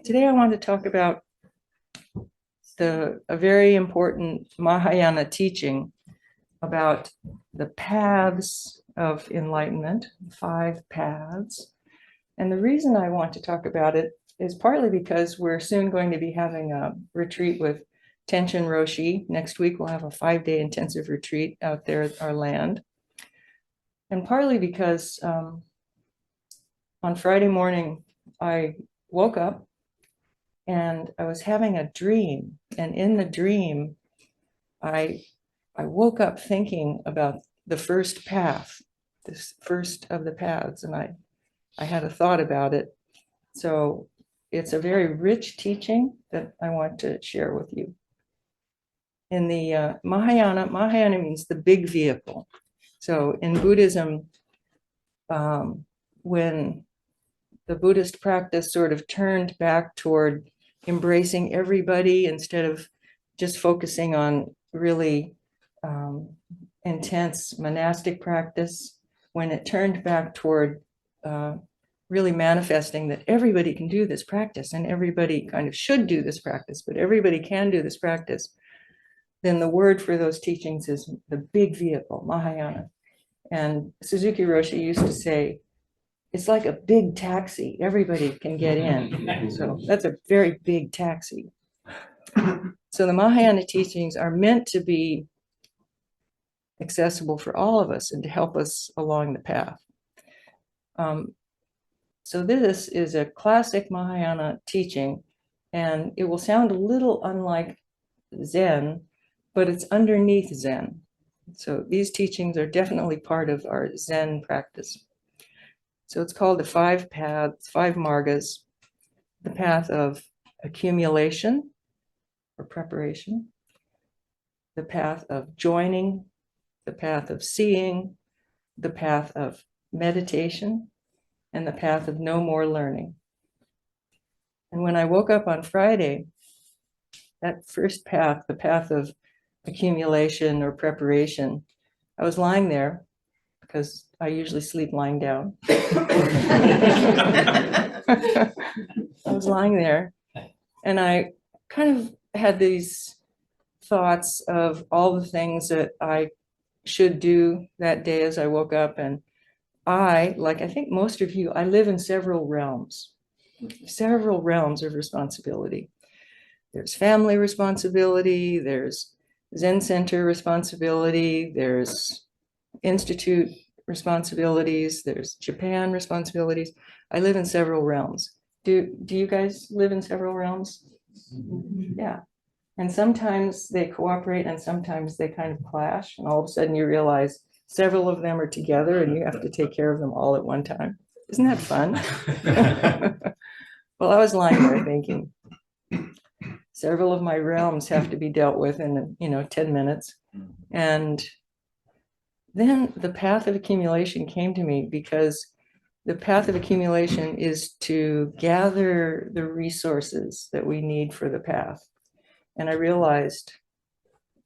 Today I want to talk about a very important Mahayana teaching about the paths of enlightenment, 5 paths. And the reason I want to talk about it is partly because we're soon going to be having a retreat with Tenshin Roshi. Next week we'll have a 5-day intensive retreat out there at our land. And partly because on Friday morning I woke up and I was having a dream. And in the dream, I woke up thinking about the first path, this first of the paths, and I had a thought about it. So it's a very rich teaching that I want to share with you. In the Mahayana means the big vehicle. So in Buddhism, when the Buddhist practice sort of turned back toward embracing everybody instead of just focusing on really intense monastic practice, when it turned back toward really manifesting that everybody can do this practice and everybody kind of should do this practice, but everybody can do this practice, then the word for those teachings is the big vehicle, Mahayana. And Suzuki Roshi used to say, it's like a big taxi. Everybody can get in. So that's a very big taxi. So the Mahayana teachings are meant to be accessible for all of us and to help us along the path. So this is a classic Mahayana teaching, and it will sound a little unlike Zen, but it's underneath Zen. So these teachings are definitely part of our Zen practice. So it's called the 5 paths, 5 margas, the path of accumulation or preparation, the path of joining, the path of seeing, the path of meditation, and the path of no more learning. And when I woke up on Friday, that first path, the path of accumulation or preparation, I was lying there because I usually sleep lying down. I was lying there and I kind of had these thoughts of all the things that I should do that day as I woke up. And like I think most of you, I live in several realms of responsibility. There's family responsibility, there's Zen center responsibility, there's institute responsibilities, there's Japan responsibilities. I live in several realms. Do you guys live in several realms? Yeah. And sometimes they cooperate and sometimes they kind of clash, and all of a sudden you realize several of them are together and you have to take care of them all at one time. Isn't that fun? Well, I was lying there thinking, several of my realms have to be dealt with in 10 minutes. And then the path of accumulation came to me, because the path of accumulation is to gather the resources that we need for the path. And I realized,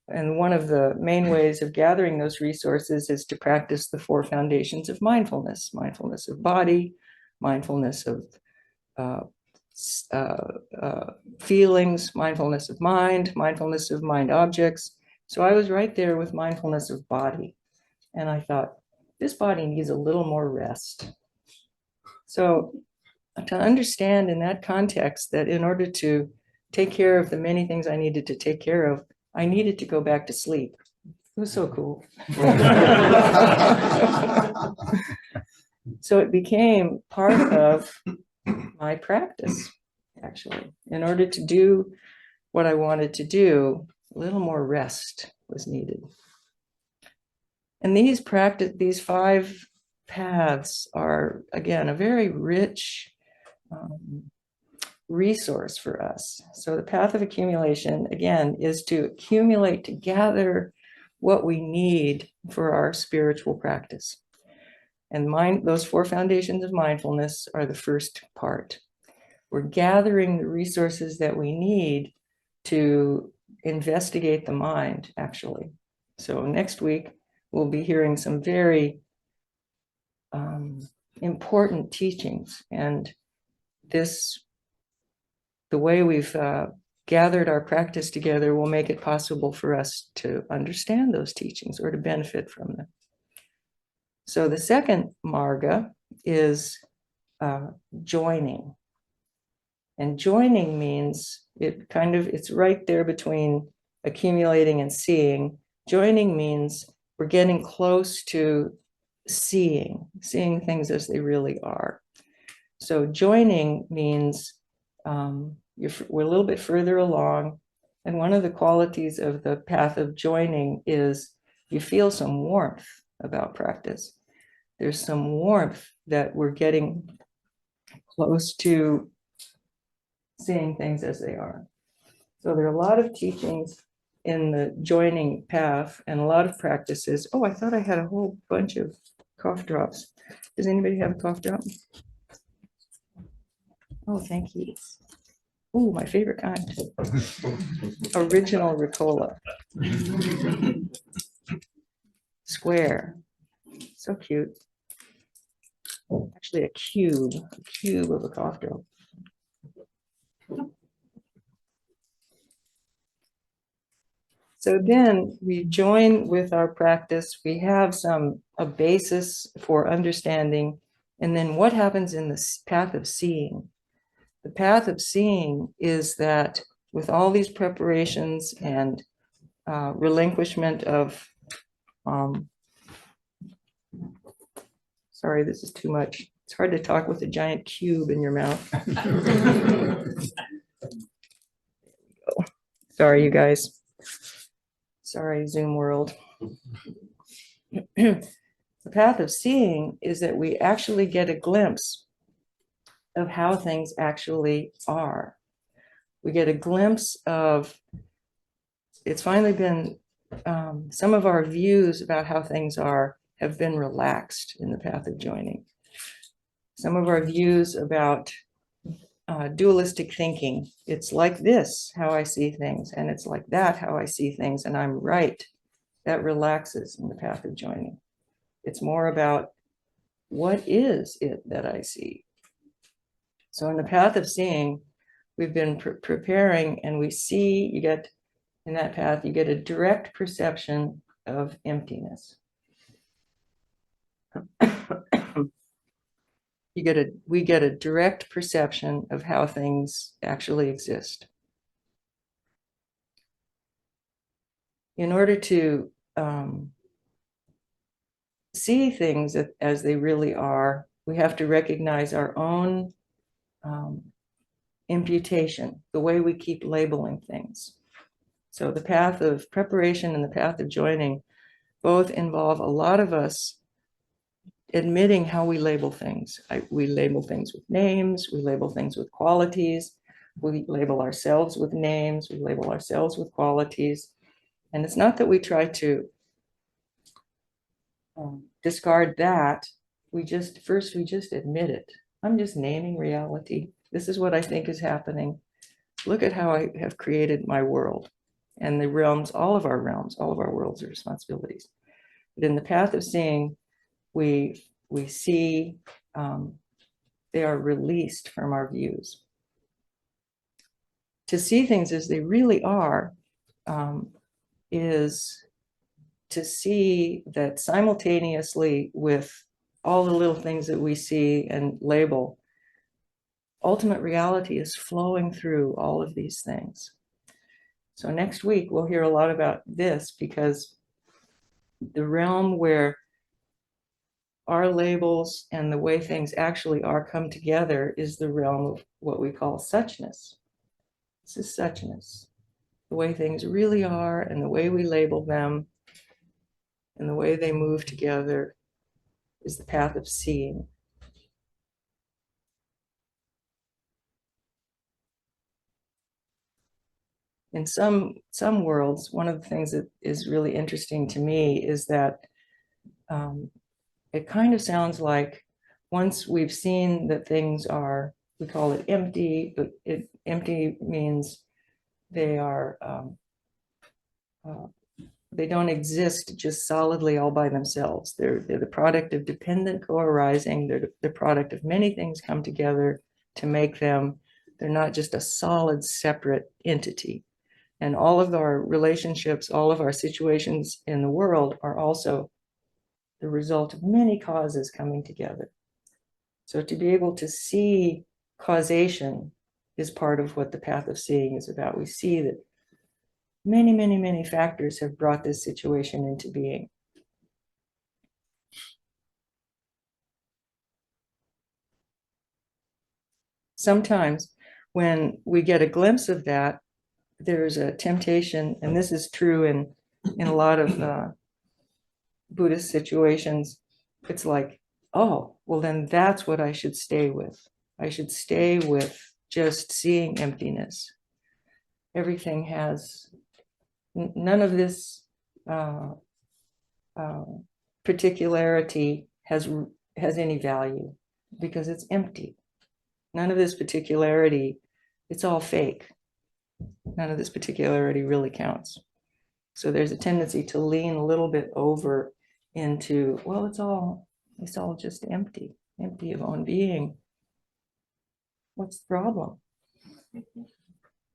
and one of the main ways of gathering those resources is to practice the 4 foundations of mindfulness: mindfulness of body, mindfulness of feelings, mindfulness of mind objects. So I was right there with mindfulness of body. And I thought, this body needs a little more rest. So to understand in that context that in order to take care of the many things I needed to take care of, I needed to go back to sleep. It was so cool. So it became part of my practice, actually. In order to do what I wanted to do, a little more rest was needed. And these 5 paths are, again, a very rich resource for us. So the path of accumulation, again, is to accumulate, to gather what we need for our spiritual practice. And those 4 foundations of mindfulness are the first part. We're gathering the resources that we need to investigate the mind, actually. So next week, we'll be hearing some very important teachings. And this the way we've gathered our practice together will make it possible for us to understand those teachings or to benefit from them. So the second marga is joining. And joining means it's right there between accumulating and seeing. Joining means we're getting close to seeing things as they really are. So joining means we're a little bit further along. And one of the qualities of the path of joining is you feel some warmth about practice. There's some warmth that we're getting close to seeing things as they are. So there are a lot of teachings in the joining path and a lot of practices. Oh, I thought I had a whole bunch of cough drops. Does anybody have a cough drop? Oh, thank you. Oh, my favorite kind. Original Ricola. Square. So cute. Actually, a cube of a cough drop. So then we join with our practice. We have a basis for understanding. And then what happens in the path of seeing? The path of seeing is that with all these preparations and relinquishment of, sorry, this is too much. It's hard to talk with a giant cube in your mouth. There we go. Sorry, you guys. Sorry, Zoom world. The path of seeing is that we actually get a glimpse of how things actually are. We get a glimpse of, it's finally been, some of our views about how things are have been relaxed in the path of joining. Some of our views about dualistic thinking, it's like this, how I see things, and it's like that, how I see things, and I'm right. That relaxes in the path of joining. It's more about what is it that I see. So in the path of seeing, we've been preparing, and we see, you get, in that path, you get a direct perception of emptiness. We get a direct perception of how things actually exist. In order to see things as they really are, we have to recognize our own imputation, the way we keep labeling things. So the path of preparation and the path of joining both involve a lot of us admitting how we label things. We label things with names, we label things with qualities, we label ourselves with names, we label ourselves with qualities. And it's not that we try to discard that. We just admit it. I'm just naming reality. This is what I think is happening. Look at how I have created my world and the realms, all of our worlds are responsibilities. But in the path of seeing, we see they are released from our views. To see things as they really are is to see that simultaneously with all the little things that we see and label, ultimate reality is flowing through all of these things. So next week, we'll hear a lot about this, because the realm where our labels and the way things actually are come together is the realm of what we call suchness. This is suchness, the way things really are and the way we label them and the way they move together is the path of seeing. In some worlds, one of the things that is really interesting to me is that it kind of sounds like once we've seen that things are, we call it empty, but empty means they are, they don't exist just solidly all by themselves. They're the product of dependent co-arising. They're the product of many things come together to make them. They're not just a solid, separate entity. And all of our relationships, all of our situations in the world are also the result of many causes coming together. So to be able to see causation is part of what the path of seeing is about. We see that many, many, many factors have brought this situation into being. Sometimes when we get a glimpse of that, there's a temptation, and this is true in a lot of Buddhist situations. It's like, oh, well, then that's what I should stay with. I should stay with just seeing emptiness. Everything has, none of this particularity has any value because it's empty. None of this particularity, it's all fake. None of this particularity really counts. So there's a tendency to lean a little bit over into, well, it's all just empty of own being. What's the problem?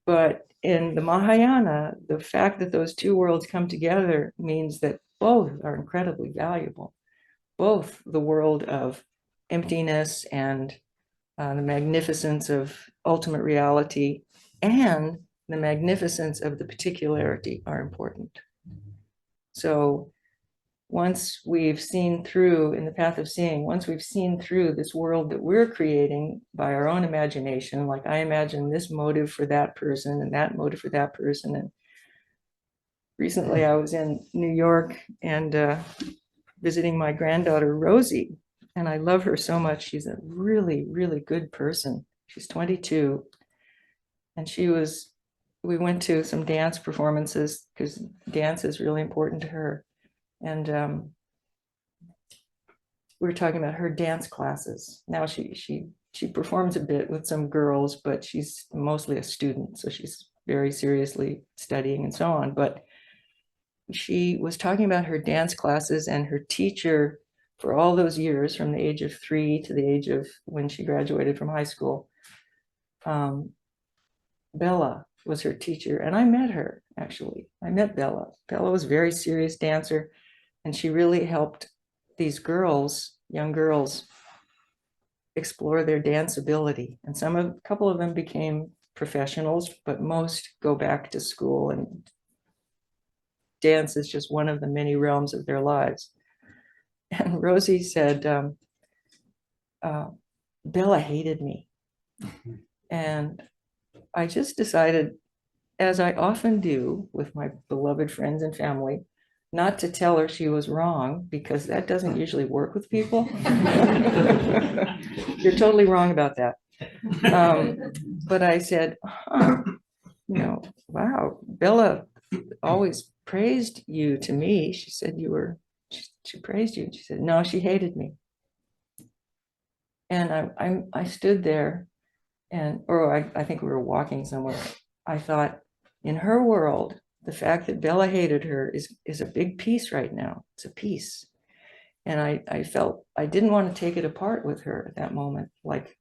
But in the Mahayana, the fact that those two worlds come together means that both are incredibly valuable. Both the world of emptiness and the magnificence of ultimate reality and the magnificence of the particularity are important. So once we've seen through, in the path of seeing, once we've seen through this world that we're creating by our own imagination, like I imagine this motive for that person and that motive for that person. And recently I was in New York and visiting my granddaughter, Rosie, and I love her so much. She's a really, really good person. She's 22. And we went to some dance performances because dance is really important to her. And we were talking about her dance classes. Now she performs a bit with some girls, but she's mostly a student. So she's very seriously studying and so on. But she was talking about her dance classes and her teacher for all those years, from the age of 3 to the age of when she graduated from high school. Bella was her teacher, and I met her, actually. I met Bella. Bella was a very serious dancer, and she really helped these girls, young girls, explore their dance ability. And a couple of them became professionals, but most go back to school, and dance is just one of the many realms of their lives. And Rosie said, Bella hated me. And I just decided, as I often do with my beloved friends and family, not to tell her she was wrong, because that doesn't usually work with people. You're totally wrong about that. But I said, wow, Bella always praised you to me. She said she praised you. She said, no, she hated me. And I stood there, I think we were walking somewhere. I thought, in her world, the fact that Bella hated her is a big piece right now. It's a piece. And I felt I didn't want to take it apart with her at that moment. Like,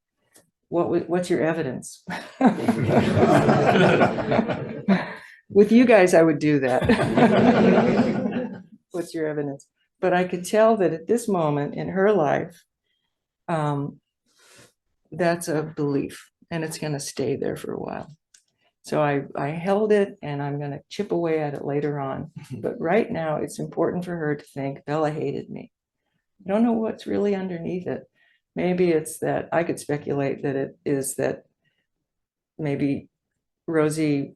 what's your evidence? With you guys, I would do that. What's your evidence? But I could tell that at this moment in her life, that's a belief, and it's going to stay there for a while. So I held it, and I'm going to chip away at it later on. But right now, it's important for her to think Bella hated me. I don't know what's really underneath it. Maybe it's that I could speculate that it is that maybe Rosie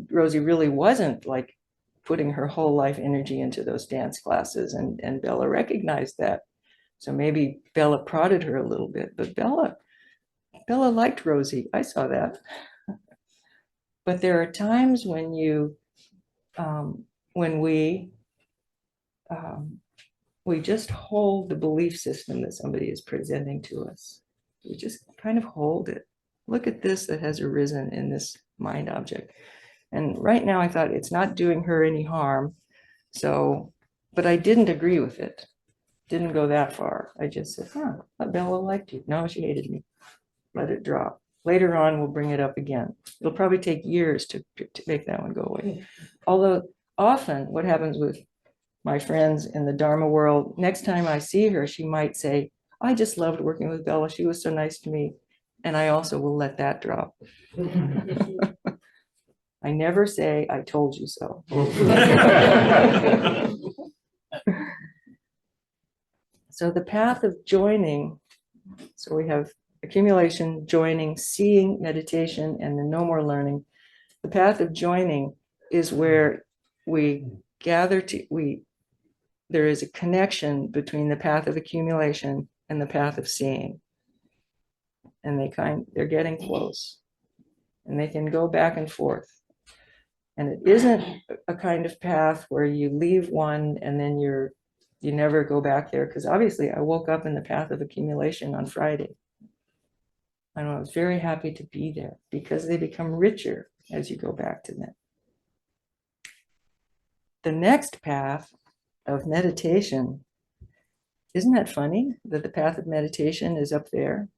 really wasn't like putting her whole life energy into those dance classes, and Bella recognized that. So maybe Bella prodded her a little bit, but Bella liked Rosie. I saw that. But there are times when we just hold the belief system that somebody is presenting to us. We just kind of hold it. Look at this that has arisen in this mind object. And right now I thought it's not doing her any harm. So, but I didn't agree with it. Didn't go that far. I just said, Bella liked you. No, she hated me. Let it drop. Later on, we'll bring it up again. It'll probably take years to make that one go away. Although often what happens with my friends in the Dharma world, next time I see her, she might say, I just loved working with Bella. She was so nice to me. And I also will let that drop. I never say, I told you so. So the path of joining, so we have accumulation, joining, seeing, meditation, and then no more learning. The path of joining is where we gather there is a connection between the path of accumulation and the path of seeing. And they're getting close. And they can go back and forth. And it isn't a kind of path where you leave one and then you never go back there. Because obviously I woke up in the path of accumulation on Friday. And I was very happy to be there because they become richer as you go back to them. The next path of meditation, isn't that funny that the path of meditation is up there?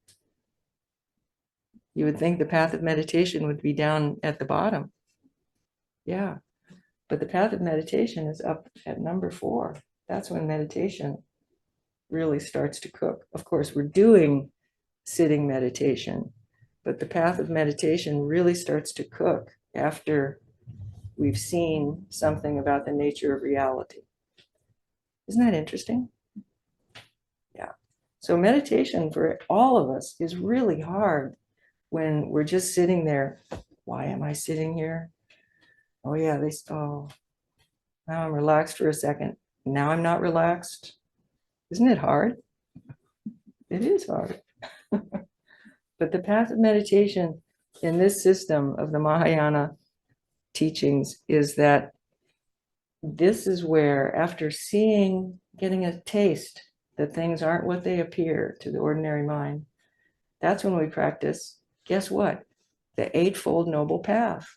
You would think the path of meditation would be down at the bottom. Yeah, but the path of meditation is up at number 4. That's when meditation really starts to cook. Of course, we're doing sitting meditation, but the path of meditation really starts to cook after we've seen something about the nature of reality. Isn't that interesting? Yeah. So meditation for all of us is really hard when we're just sitting there. Why am I sitting here? Oh yeah, now I'm relaxed for a second. Now I'm not relaxed. Isn't it hard? It is hard. But the path of meditation in this system of the Mahayana teachings is that this is where, after getting a taste that things aren't what they appear to the ordinary mind, that's when we practice, guess what? The Eightfold Noble Path.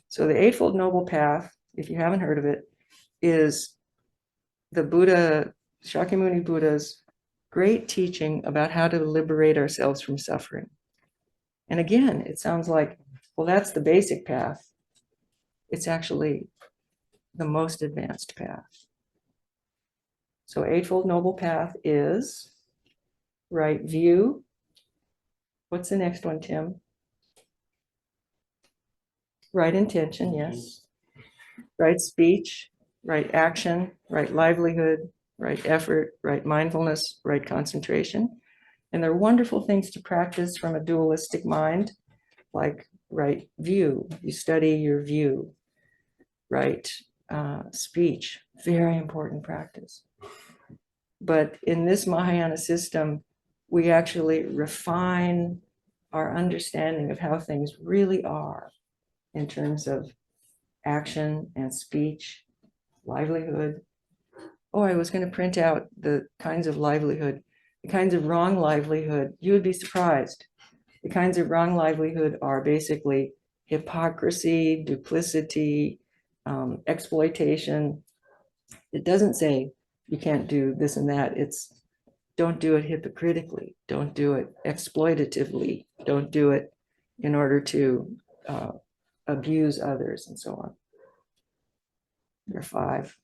So the Eightfold Noble Path, if you haven't heard of it, is the Buddha, Shakyamuni Buddha's great teaching about how to liberate ourselves from suffering. And again, it sounds like, well, that's the basic path. It's actually the most advanced path. So Eightfold Noble Path is right view. What's the next one, Tim? Right intention, yes. Right speech, right action, right livelihood, right effort, right mindfulness, right concentration. And they're wonderful things to practice from a dualistic mind, like right view. You study your view. Right speech, very important practice. But in this Mahayana system, we actually refine our understanding of how things really are in terms of action and speech, livelihood. Oh, I was going to print out the kinds of livelihood, the kinds of wrong livelihood. You would be surprised. The kinds of wrong livelihood are basically hypocrisy, duplicity, exploitation. It doesn't say you can't do this and that. It's don't do it hypocritically. Don't do it exploitatively. Don't do it in order to abuse others and so on. There are 5.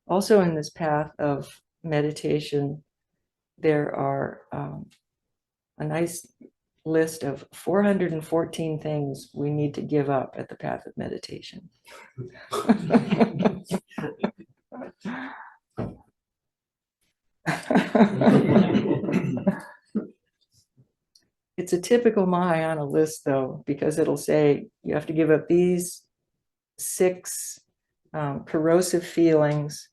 Also in this path of meditation, there are a nice list of 414 things we need to give up at the path of meditation. It's a typical Mahayana list, though, because it'll say you have to give up these 6 corrosive feelings.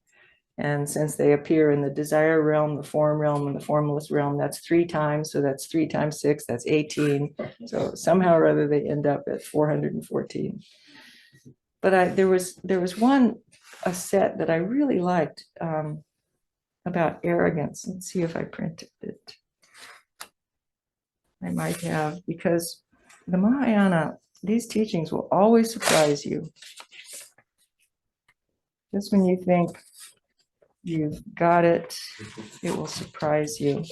And since they appear in the desire realm, the form realm, and the formless realm, that's 3 times. So that's 3 times 6, that's 18. So somehow or other they end up at 414. But there was a set that I really liked about arrogance. Let's see if I printed it. I might have, because the Mahayana, these teachings will always surprise you. Just when you think you've got it, it will surprise you.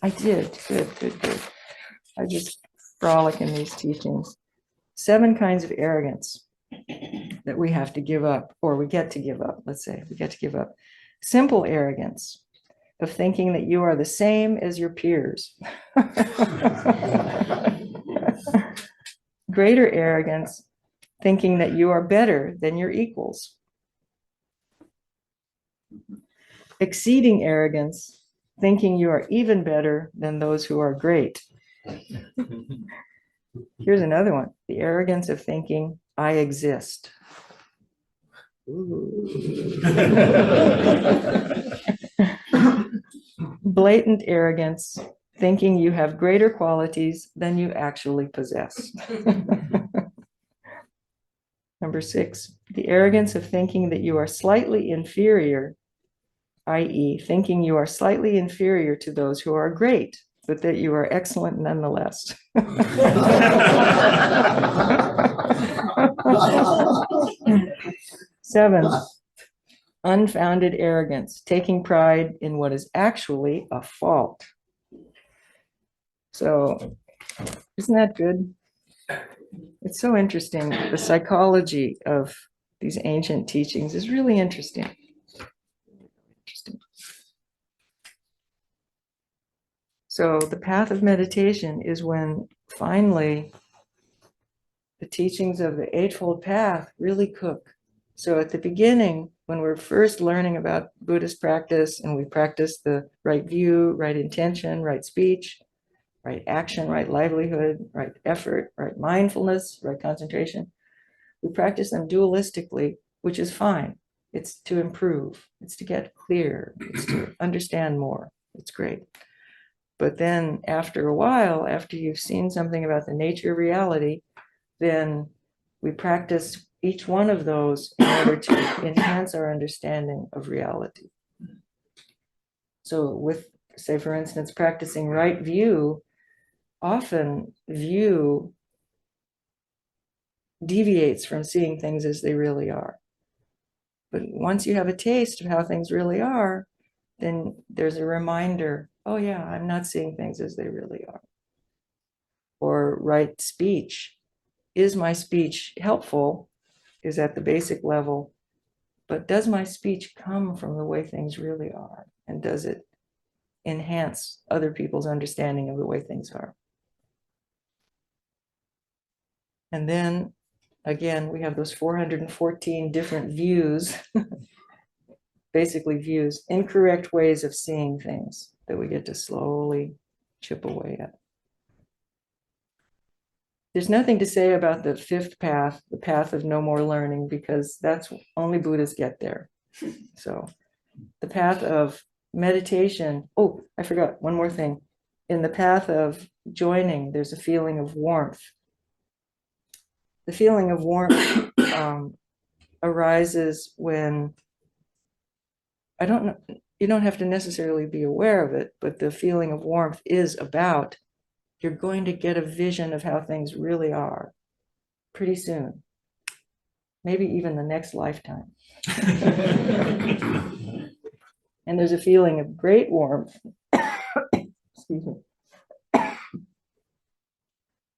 I did. Good. I just frolic in these teachings. 7 kinds of arrogance that we have to give up, or we get to give up. Let's say we get to give up. Simple arrogance of thinking that you are the same as your peers. Greater arrogance, thinking that you are better than your equals. Exceeding arrogance, thinking you are even better than those who are great. Here's another one. The arrogance of thinking, I exist. Blatant arrogance, thinking you have greater qualities than you actually possess. Number 6, the arrogance of thinking that you are slightly inferior, i.e., thinking you are slightly inferior to those who are great, but that you are excellent nonetheless. 7, unfounded arrogance, taking pride in what is actually a fault. So, isn't that good? It's so interesting. The psychology of these ancient teachings is really interesting. So the path of meditation is when finally the teachings of the Eightfold Path really cook. So at the beginning, when we're first learning about Buddhist practice and we practice the right view, right intention, right speech, right action, right livelihood, right effort, right mindfulness, right concentration, we practice them dualistically, which is fine. It's to improve. It's to get clear. It's to understand more. It's great. But then after a while, after you've seen something about the nature of reality, then we practice each one of those in order to enhance our understanding of reality. So with, say, for instance, practicing right view, often view deviates from seeing things as they really are. But once you have a taste of how things really are, then there's a reminder, oh yeah, I'm not seeing things as they really are. Or right speech. Is my speech helpful? Is at the basic level. But does my speech come from the way things really are? And does it enhance other people's understanding of the way things are? And then, again, we have those 414 different views, basically views, incorrect ways of seeing things that we get to slowly chip away at. There's nothing to say about the 5th path, the path of no more learning, because that's only Buddhas get there. So the path of meditation. Oh, I forgot one more thing. In the path of joining, there's a feeling of warmth. The feeling of warmth arises when, I don't know, you don't have to necessarily be aware of it, but the feeling of warmth is about you're going to get a vision of how things really are pretty soon, maybe even the next lifetime. And there's a feeling of great warmth. Excuse me.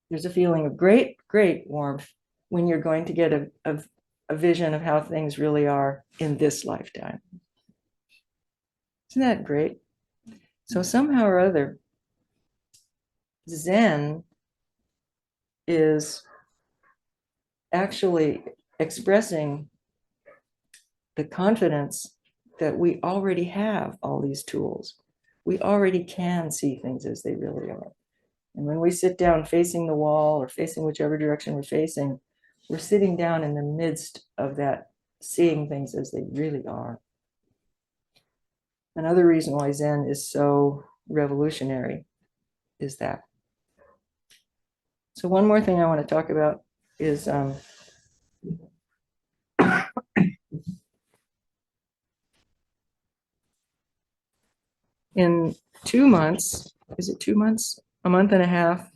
There's a feeling of great warmth when you're going to get a vision of how things really are in this lifetime. Isn't that great? So somehow or other, Zen is actually expressing the confidence that we already have all these tools. We already can see things as they really are. And when we sit down facing the wall or facing whichever direction we're facing, we're sitting down in the midst of that seeing things as they really are. Another reason why Zen is so revolutionary is that. So one more thing I want to talk about is in 2 months, is it 2 months? A month and a half,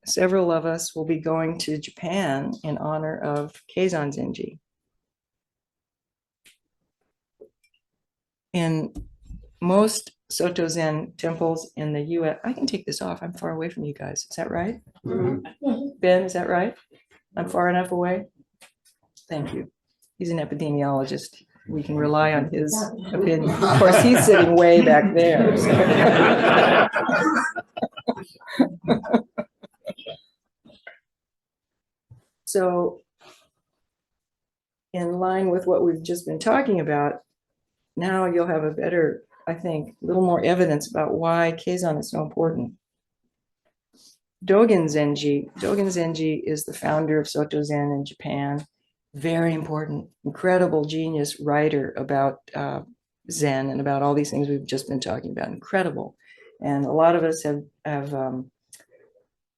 several of us will be going to Japan in honor of Keizan Zenji. In most Soto Zen temples in the US. I can take this off. I'm far away from you guys. Is that right? Ben, is that right? I'm far enough away? Thank you. He's an epidemiologist. We can rely on his opinion. Of course, he's sitting way back there. So in line with what we've just been talking about, now you'll have a better, I think, a little more evidence about why Keizan is so important. Dogen Zenji is the founder of Soto Zen in Japan. Very important, incredible genius writer about Zen and about all these things we've just been talking about. Incredible. And a lot of us have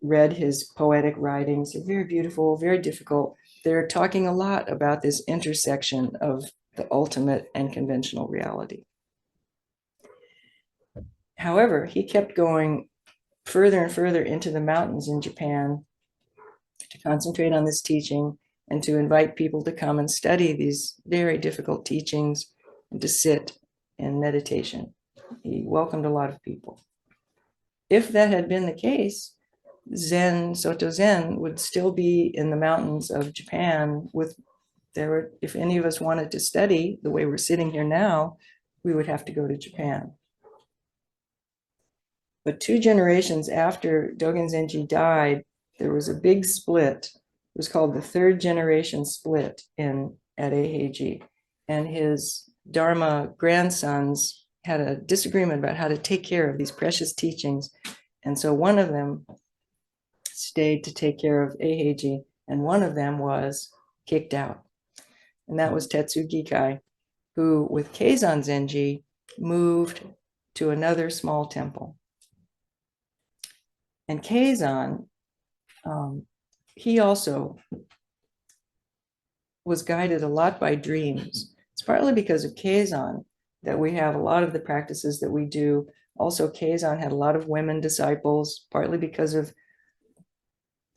read his poetic writings. They're very beautiful, very difficult. They're talking a lot about this intersection of the ultimate and conventional reality. However, he kept going further and further into the mountains in Japan to concentrate on this teaching and to invite people to come and study these very difficult teachings and to sit in meditation. He welcomed a lot of people. If that had been the case, Zen, Soto Zen would still be in the mountains of Japan if any of us wanted to study the way we're sitting here now, we would have to go to Japan. But 2 generations after Dogen Zenji died, there was a big split. It was called the 3rd generation split at Eiheiji. And his Dharma grandsons had a disagreement about how to take care of these precious teachings. And so one of them stayed to take care of Eiheiji, and one of them was kicked out. And that was Tetsu Gikai, who with Keizan Zenji moved to another small temple. And Keizan, he also was guided a lot by dreams. It's partly because of Keizan that we have a lot of the practices that we do. Also, Keizan had a lot of women disciples, partly because of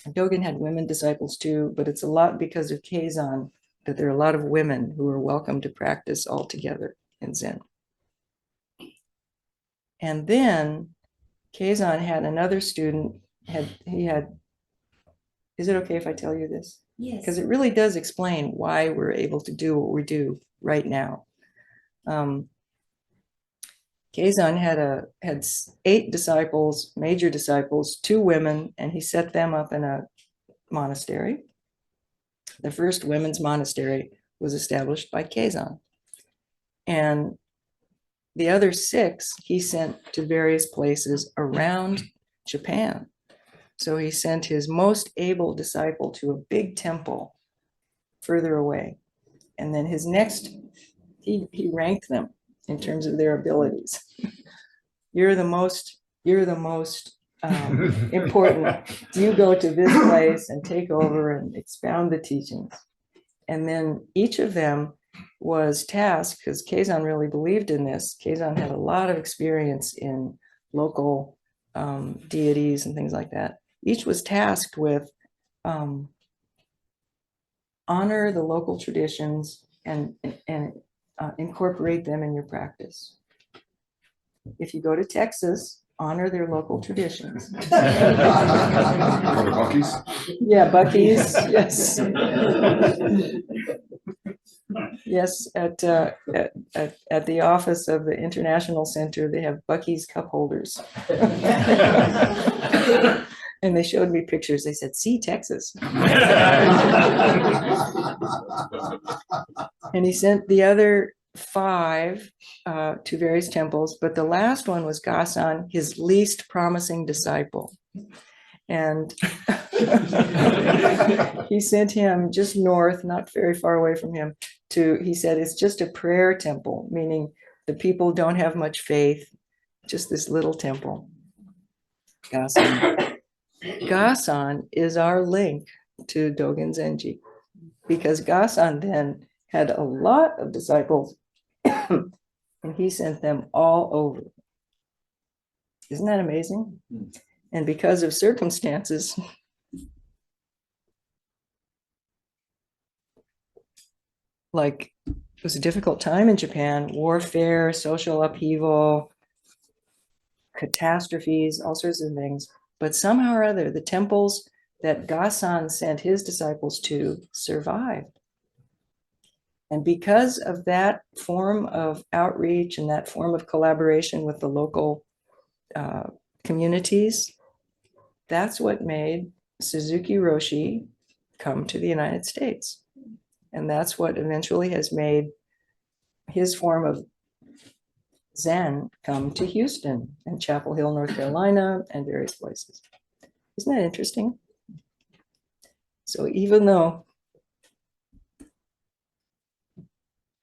Dogen had women disciples too, but it's a lot because of Keizan that there are a lot of women who are welcome to practice all together in Zen. And then Keizan had another student, is it okay if I tell you this? Yes. Because it really does explain why we're able to do what we do right now. Keizan had 8 disciples, major disciples, 2 women, and he set them up in a monastery. The first women's monastery was established by Keizan. And the other 6 he sent to various places around Japan. So he sent his most able disciple to a big temple further away. And then his next, he ranked them in terms of their abilities. You're the most important. You go to this place and take over and expound the teachings. And then each of them was tasked, because Keizan really believed in this. Keizan had a lot of experience in local deities and things like that. Each was tasked with honor the local traditions and incorporate them in your practice. If you go to Texas, honor their local traditions. Buc-ee's? Yeah, Buc-ee's, yes. Yes, at the office of the International Center, they have Buc-ee's cup holders. And they showed me pictures. They said, "See, Texas." And he sent the other 5 to various temples, but the last one was Gasan, his least promising disciple. And he sent him just north, not very far away from him, he said, it's just a prayer temple, meaning the people don't have much faith, just this little temple. Gasan. Gasan is our link to Dogen Zenji, because Gasan then had a lot of disciples and he sent them all over. Isn't that amazing? And because of circumstances, like it was a difficult time in Japan, warfare, social upheaval, catastrophes, all sorts of things. But somehow or other, the temples that Gasan sent his disciples to survived. And because of that form of outreach and that form of collaboration with the local communities, that's what made Suzuki Roshi come to the United States. And that's what eventually has made his form of Zen come to Houston and Chapel Hill, North Carolina, and various places. Isn't that interesting? So even though,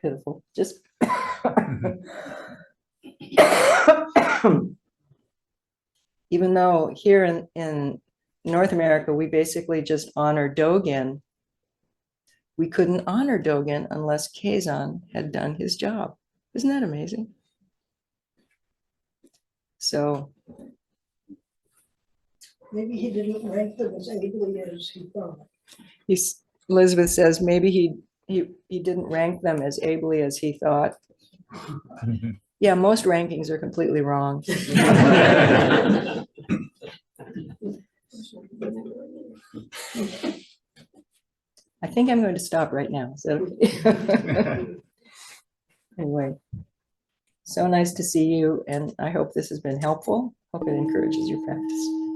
pitiful, just even though here in North America, we basically just honor Dogen, we couldn't honor Dogen unless Kazan had done his job. Isn't that amazing? So maybe he didn't rank them as ably as he thought. Elizabeth says maybe he didn't rank them as ably as he thought. Yeah, most rankings are completely wrong. I think I'm going to stop right now. So anyway, so nice to see you, and I hope this has been helpful. Hope it encourages your practice.